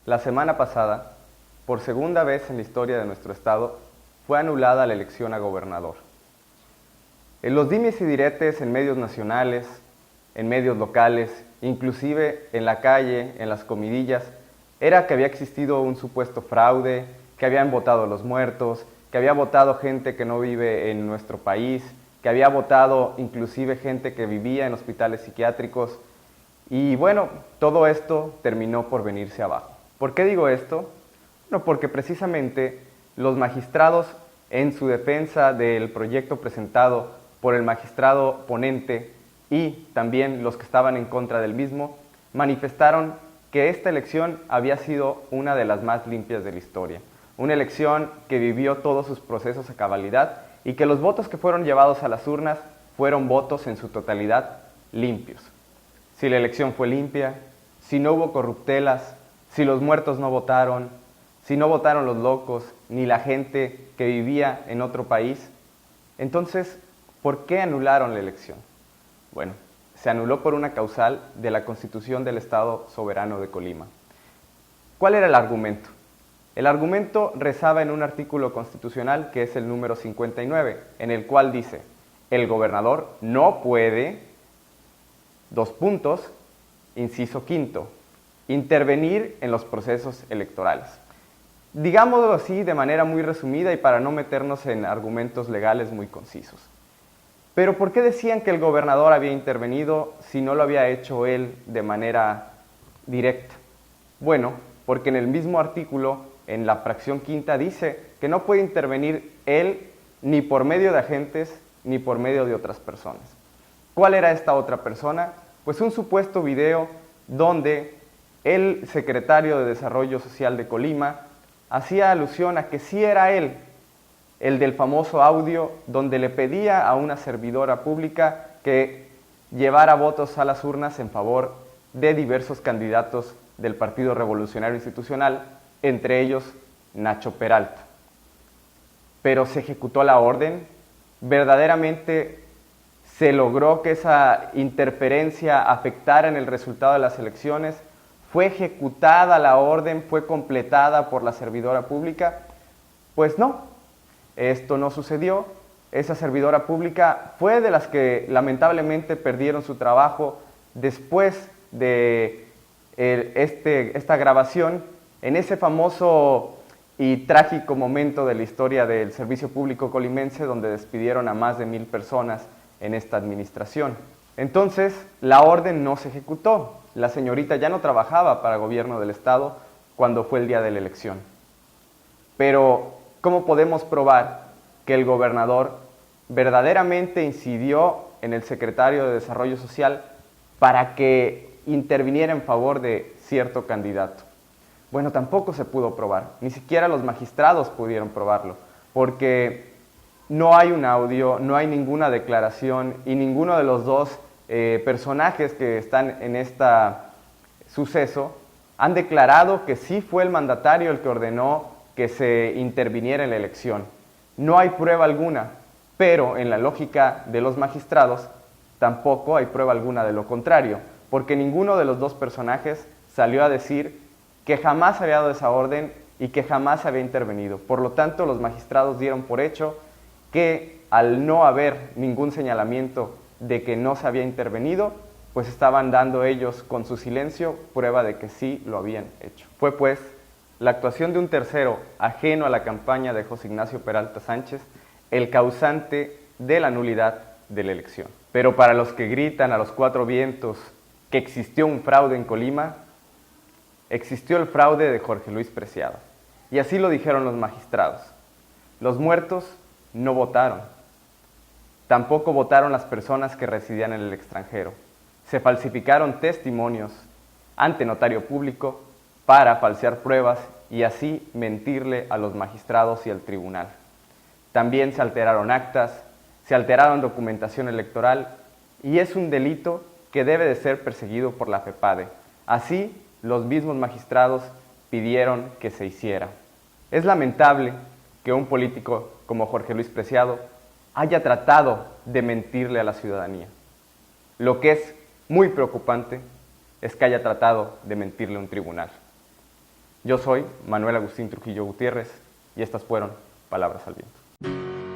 La semana pasada, por segunda vez en la historia de nuestro estado, fue anulada la elección a gobernador. En los dimes y diretes en medios nacionales, en medios locales, inclusive en la calle, en las comidillas, era que había existido un supuesto fraude, que habían votado los muertos, que había votado gente que no vive en nuestro país, que había votado inclusive gente que vivía en hospitales psiquiátricos. Y bueno, todo esto terminó por venirse abajo. ¿Por qué digo esto? Bueno, porque precisamente los magistrados, en su defensa del proyecto presentado por el magistrado ponente y también los que estaban en contra del mismo, manifestaron que esta elección había sido una de las más limpias de la historia. Una elección que vivió todos sus procesos a cabalidad y que los votos que fueron llevados a las urnas fueron votos en su totalidad limpios. Si la elección fue limpia, si no hubo corruptelas, si los muertos no votaron, si no votaron los locos, ni la gente que vivía en otro país, entonces, ¿por qué anularon la elección? Bueno, se anuló por una causal de la Constitución del Estado Soberano de Colima. ¿Cuál era el argumento? El argumento rezaba en un artículo constitucional que es el número 59, en el cual dice: el gobernador no puede, inciso quinto, intervenir en los procesos electorales. Digámoslo así de manera muy resumida y para no meternos en argumentos legales muy concisos. Pero ¿por qué decían que el gobernador había intervenido si no lo había hecho él de manera directa? Bueno, porque en el mismo artículo, en la fracción quinta, dice que no puede intervenir él ni por medio de agentes ni por medio de otras personas. ¿Cuál era esta otra persona? Pues un supuesto video donde el secretario de Desarrollo Social de Colima hacía alusión a que sí era él, el del famoso audio donde le pedía a una servidora pública que llevara votos a las urnas en favor de diversos candidatos del Partido Revolucionario Institucional, entre ellos Nacho Peralta. Pero se ejecutó la orden, verdaderamente se logró que esa interferencia afectara en el resultado de las elecciones, fue ejecutada la orden, fue completada por la servidora pública. Pues no, esto no sucedió. Esa servidora pública fue de las que lamentablemente perdieron su trabajo después de esta grabación, en ese famoso y trágico momento de la historia del servicio público colimense, donde despidieron a más de 1000 personas en esta administración. Entonces, la orden no se ejecutó. La señorita ya no trabajaba para el gobierno del estado cuando fue el día de la elección. Pero, ¿cómo podemos probar que el gobernador verdaderamente incidió en el secretario de Desarrollo Social para que interviniera en favor de cierto candidato? Bueno, tampoco se pudo probar, ni siquiera los magistrados pudieron probarlo, porque no hay un audio, no hay ninguna declaración y ninguno de los dos personajes que están en este suceso han declarado que sí fue el mandatario el que ordenó que se interviniera en la elección. No hay prueba alguna, pero en la lógica de los magistrados tampoco hay prueba alguna de lo contrario, porque ninguno de los dos personajes salió a decir que jamás había dado esa orden y que jamás había intervenido. Por lo tanto, los magistrados dieron por hecho que al no haber ningún señalamiento de que no se había intervenido, pues estaban dando ellos con su silencio prueba de que sí lo habían hecho. Fue pues la actuación de un tercero ajeno a la campaña de José Ignacio Peralta Sánchez el causante de la nulidad de la elección. Pero para los que gritan a los cuatro vientos que existió un fraude en Colima, existió el fraude de Jorge Luis Preciado. Y así lo dijeron los magistrados. Los muertos no votaron. Tampoco votaron las personas que residían en el extranjero. Se falsificaron testimonios ante notario público para falsear pruebas y así mentirle a los magistrados y al tribunal. También se alteraron actas, se alteraron documentación electoral y es un delito que debe de ser perseguido por la FEPADE. Así, los mismos magistrados pidieron que se hiciera. Es lamentable que un político como Jorge Luis Preciado haya tratado de mentirle a la ciudadanía. Lo que es muy preocupante es que haya tratado de mentirle a un tribunal. Yo soy Manuel Agustín Trujillo Gutiérrez y estas fueron Palabras al Viento.